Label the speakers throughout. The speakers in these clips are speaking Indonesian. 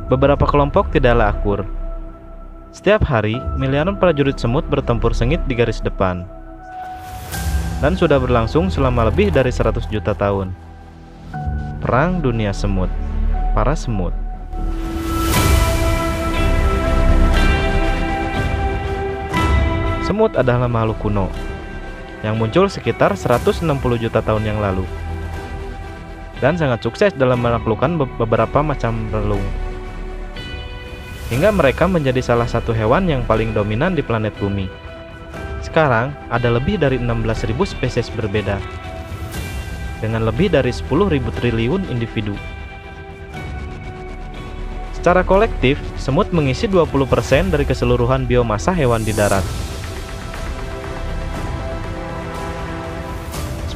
Speaker 1: Beberapa kelompok tidaklah akur. Setiap hari, miliaran prajurit semut bertempur sengit di garis depan. Dan sudah berlangsung selama lebih dari 100 juta tahun. Perang Dunia Semut. Para semut. Semut adalah makhluk kuno yang muncul sekitar 160 juta tahun yang lalu dan sangat sukses dalam menaklukkan beberapa macam relung, hingga mereka menjadi salah satu hewan yang paling dominan di planet bumi. Sekarang ada lebih dari 16.000 spesies berbeda dengan lebih dari 10.000 triliun individu. Secara kolektif, semut mengisi 20% dari keseluruhan biomasa hewan di darat.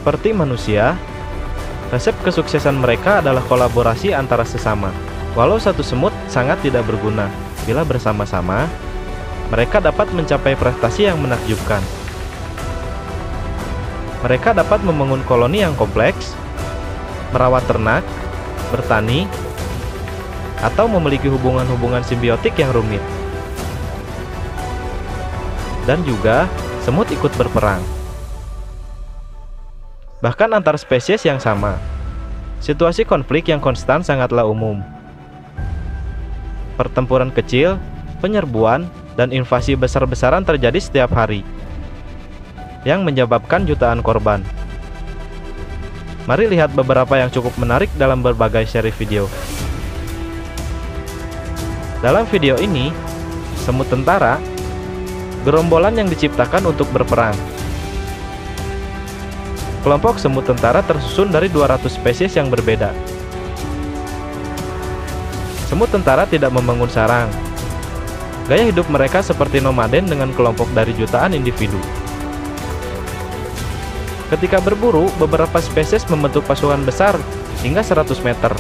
Speaker 1: Seperti manusia, resep kesuksesan mereka adalah kolaborasi antara sesama. Walau satu semut sangat tidak berguna, bila bersama-sama, mereka dapat mencapai prestasi yang menakjubkan. Mereka dapat membangun koloni yang kompleks, merawat ternak, bertani, atau memiliki hubungan-hubungan simbiotik yang rumit. Dan juga, semut ikut berperang. Bahkan antar spesies yang sama. Situasi konflik yang konstan sangatlah umum. Pertempuran kecil, penyerbuan, dan invasi besar-besaran terjadi setiap hari, yang menyebabkan jutaan korban. Mari lihat beberapa yang cukup menarik dalam berbagai seri video. Dalam video ini, semut tentara, gerombolan yang diciptakan untuk berperang. Kelompok semut tentara tersusun dari 200 spesies yang berbeda. Semut tentara tidak membangun sarang. Gaya hidup mereka seperti nomaden dengan kelompok dari jutaan individu. Ketika berburu, beberapa spesies membentuk pasukan besar hingga 100 meter.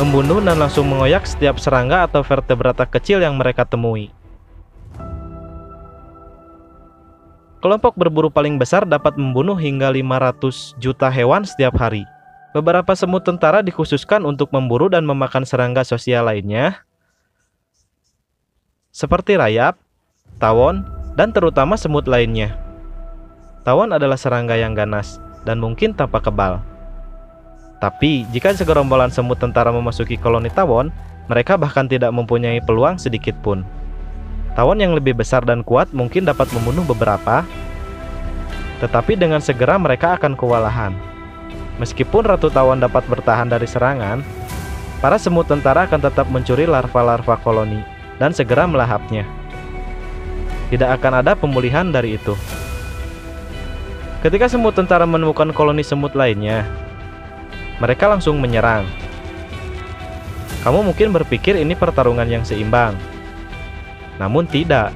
Speaker 1: Membunuh dan langsung mengoyak setiap serangga atau vertebrata kecil yang mereka temui. Kelompok berburu paling besar dapat membunuh hingga 500 juta hewan setiap hari. Beberapa semut tentara dikhususkan untuk memburu dan memakan serangga sosial lainnya, seperti rayap, tawon, dan terutama semut lainnya. Tawon adalah serangga yang ganas dan mungkin tampak kebal. Tapi, jika segerombolan semut tentara memasuki koloni tawon, mereka bahkan tidak mempunyai peluang sedikit pun. Tawon yang lebih besar dan kuat mungkin dapat membunuh beberapa, tetapi dengan segera mereka akan kewalahan. Meskipun ratu tawon dapat bertahan dari serangan, para semut tentara akan tetap mencuri larva-larva koloni dan segera melahapnya. Tidak akan ada pemulihan dari itu. Ketika semut tentara menemukan koloni semut lainnya, mereka langsung menyerang. Kamu mungkin berpikir ini pertarungan yang seimbang. Namun tidak,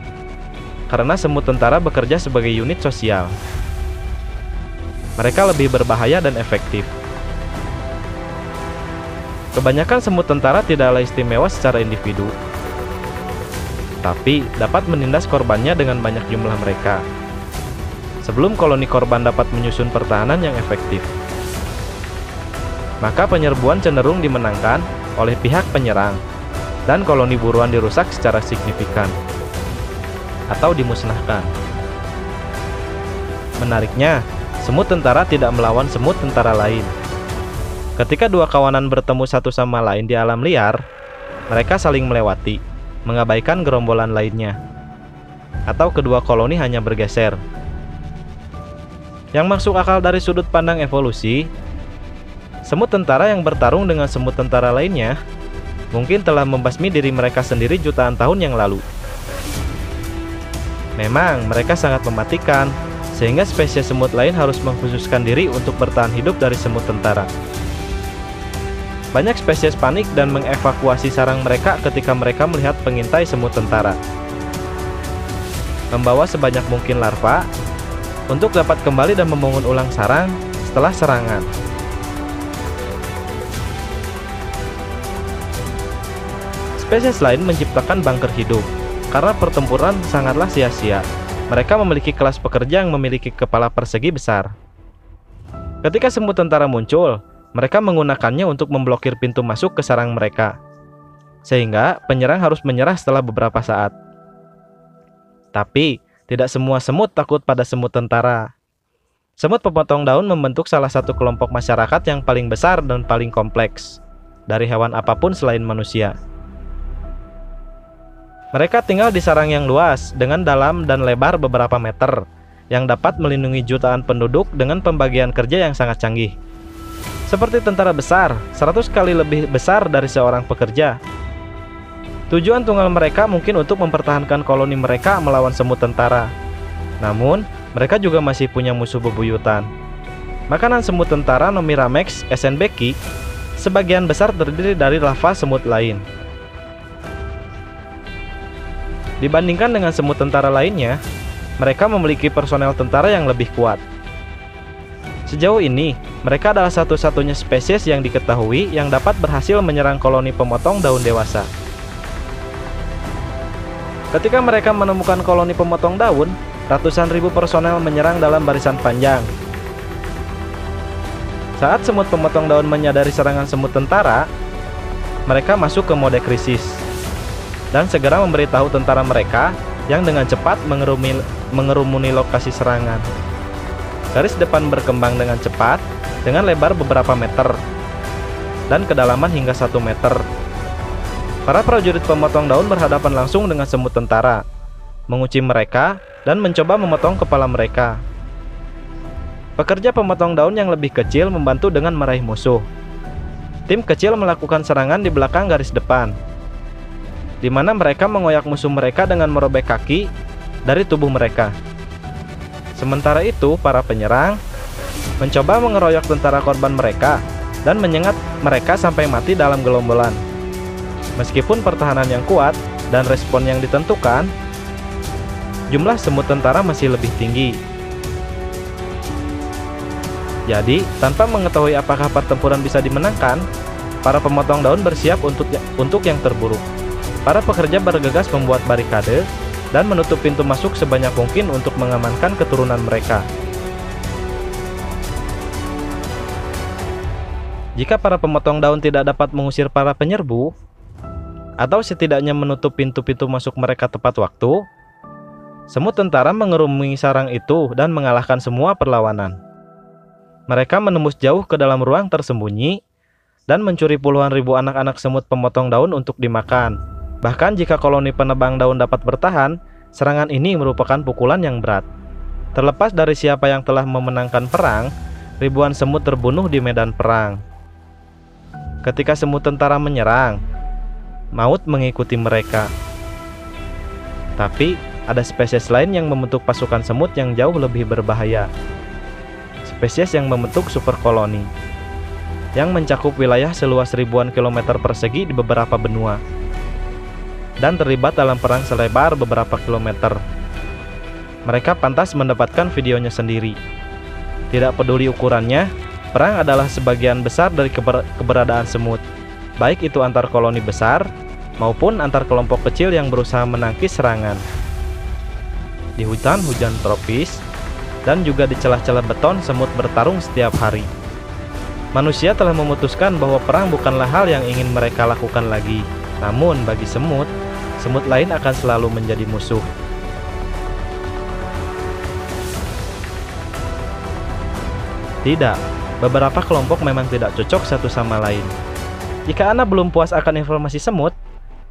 Speaker 1: karena semut tentara bekerja sebagai unit sosial. Mereka lebih berbahaya dan efektif. Kebanyakan semut tentara tidaklah istimewa secara individu, tapi dapat menindas korbannya dengan banyak jumlah mereka, sebelum koloni korban dapat menyusun pertahanan yang efektif. Maka penyerbuan cenderung dimenangkan oleh pihak penyerang, dan koloni buruan dirusak secara signifikan atau dimusnahkan. Menariknya, semut tentara tidak melawan semut tentara lain. Ketika dua kawanan bertemu satu sama lain di alam liar, mereka saling melewati, mengabaikan gerombolan lainnya, atau kedua koloni hanya bergeser. Yang masuk akal dari sudut pandang evolusi, semut tentara yang bertarung dengan semut tentara lainnya mungkin telah membasmi diri mereka sendiri jutaan tahun yang lalu. Memang mereka sangat mematikan, sehingga spesies semut lain harus mengkhususkan diri untuk bertahan hidup dari semut tentara. Banyak spesies panik dan mengevakuasi sarang mereka ketika mereka melihat pengintai semut tentara, membawa sebanyak mungkin larva untuk dapat kembali dan membangun ulang sarang setelah serangan. Spesies lain menciptakan bunker hidup, karena pertempuran sangatlah sia-sia. Mereka memiliki kelas pekerja yang memiliki kepala persegi besar. Ketika semut tentara muncul, mereka menggunakannya untuk memblokir pintu masuk ke sarang mereka, sehingga penyerang harus menyerah setelah beberapa saat. Tapi, tidak semua semut takut pada semut tentara. Semut pemotong daun membentuk salah satu kelompok masyarakat yang paling besar dan paling kompleks dari hewan apapun selain manusia. Mereka tinggal di sarang yang luas dengan dalam dan lebar beberapa meter, yang dapat melindungi jutaan penduduk dengan pembagian kerja yang sangat canggih. Seperti tentara besar, 100 kali lebih besar dari seorang pekerja. Tujuan tunggal mereka mungkin untuk mempertahankan koloni mereka melawan semut tentara. Namun, mereka juga masih punya musuh bebuyutan. Makanan semut tentara Nomiramex essenbecki sebagian besar terdiri dari larva semut lain. Dibandingkan dengan semut tentara lainnya, mereka memiliki personel tentara yang lebih kuat. Sejauh ini, mereka adalah satu-satunya spesies yang diketahui yang dapat berhasil menyerang koloni pemotong daun dewasa. Ketika mereka menemukan koloni pemotong daun, ratusan ribu personel menyerang dalam barisan panjang. Saat semut pemotong daun menyadari serangan semut tentara, mereka masuk ke mode krisis dan segera memberitahu tentara mereka yang dengan cepat mengerumuni lokasi serangan. Garis depan berkembang dengan cepat dengan lebar beberapa meter dan kedalaman hingga 1 meter. Para prajurit pemotong daun berhadapan langsung dengan semut tentara, mengunci mereka dan mencoba memotong kepala mereka. Pekerja pemotong daun yang lebih kecil membantu dengan meraih musuh. Tim kecil melakukan serangan di belakang garis depan, di mana mereka mengoyak musuh mereka dengan merobek kaki dari tubuh mereka. Sementara itu, para penyerang mencoba mengeroyok tentara korban mereka dan menyengat mereka sampai mati dalam gelombolan. Meskipun pertahanan yang kuat dan respon yang ditentukan, jumlah semut tentara masih lebih tinggi. Jadi, tanpa mengetahui apakah pertempuran bisa dimenangkan, para pemotong daun bersiap untuk yang terburuk. Para pekerja bergegas membuat barikade dan menutup pintu masuk sebanyak mungkin untuk mengamankan keturunan mereka. Jika para pemotong daun tidak dapat mengusir para penyerbu, atau setidaknya menutup pintu-pintu masuk mereka tepat waktu, semut tentara mengerumuni sarang itu dan mengalahkan semua perlawanan. Mereka menembus jauh ke dalam ruang tersembunyi dan mencuri puluhan ribu anak-anak semut pemotong daun untuk dimakan. Bahkan jika koloni penebang daun dapat bertahan, serangan ini merupakan pukulan yang berat. Terlepas dari siapa yang telah memenangkan perang, ribuan semut terbunuh di medan perang. Ketika semut tentara menyerang, maut mengikuti mereka. Tapi, ada spesies lain yang membentuk pasukan semut yang jauh lebih berbahaya. Spesies yang membentuk superkoloni, yang mencakup wilayah seluas ribuan kilometer persegi di beberapa benua, dan terlibat dalam perang selebar beberapa kilometer. Mereka pantas mendapatkan videonya sendiri. Tidak peduli ukurannya, perang adalah sebagian besar dari keberadaan semut, baik itu antar koloni besar maupun antar kelompok kecil yang berusaha menangkis serangan. Di hutan hujan tropis dan juga di celah-celah beton, semut bertarung setiap hari. Manusia telah memutuskan bahwa perang bukanlah hal yang ingin mereka lakukan lagi. Namun bagi semut, semut lain akan selalu menjadi musuh. Tidak, beberapa kelompok memang tidak cocok satu sama lain. Jika Anda belum puas akan informasi semut,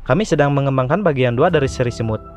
Speaker 1: kami sedang mengembangkan bagian 2 dari seri semut.